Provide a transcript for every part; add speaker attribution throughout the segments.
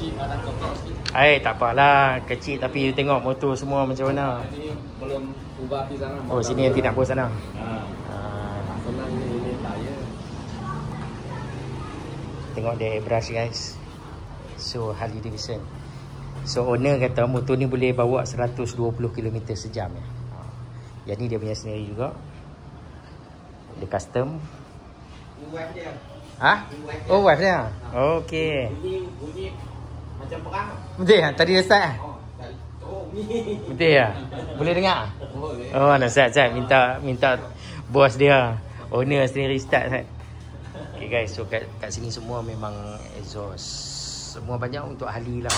Speaker 1: kecil ada tokek sikit.
Speaker 2: Tak apalah, kecil tapi you tengok motor semua macam mana.
Speaker 1: Ini belum ubah di sana.
Speaker 2: Oh, sini nanti nak bawa sana.
Speaker 1: Senang ini tayar.
Speaker 2: Tengok dia airbrush guys. So Harley Davidson. So owner kata motor ni boleh bawa 120 km sejam ya. Yang ni dia punya sendiri juga. Dia custom.
Speaker 1: Wife dia.
Speaker 2: Oh, wife dia. Okey.
Speaker 1: Bunyi macam perang.
Speaker 2: Betul ya? Tadi dia start ah?
Speaker 1: Ni.
Speaker 2: Betul ya? Boleh dengar?
Speaker 1: Boleh.
Speaker 2: Oh, nak start minta bos dia, owner sendiri start kan. Okay guys, so kat sini semua memang exhaust. Semua banyak untuk Harley lah.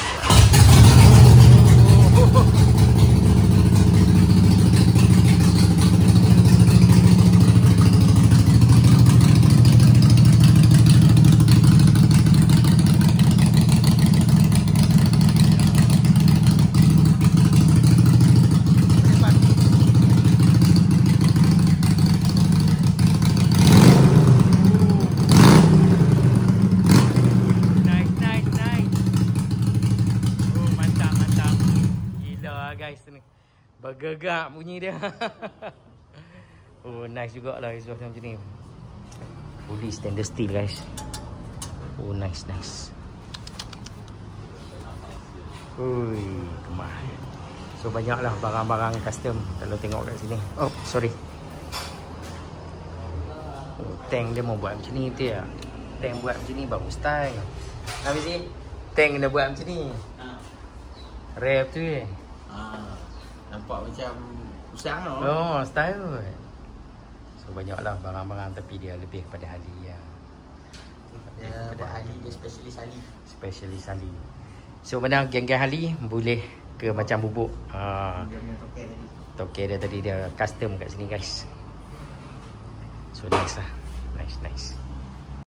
Speaker 2: Bergegak bunyi dia. Oh, nice jugalah exhaust macam ni. Fully stainless steel guys. Oh, nice. Ui, kemah. So banyaklah barang-barang custom kalau tengok kat sini. Oh, sorry. Oh, tank dia mau buat macam ni tu ya. Tank buat macam ni bagus style. Habis ni tank dia buat macam ni. Rev tu je.
Speaker 1: Nampak macam usang tau.
Speaker 2: Oh, style. So banyaklah barang-barang tapi dia lebih kepada Harley ya.
Speaker 1: Dia Harley, dia spesialis Harley.
Speaker 2: So mana geng-geng Harley boleh ke macam bubuk.
Speaker 1: Dia punya tokek
Speaker 2: Tokek dia tadi dia custom kat sini guys. So nice lah. Nice.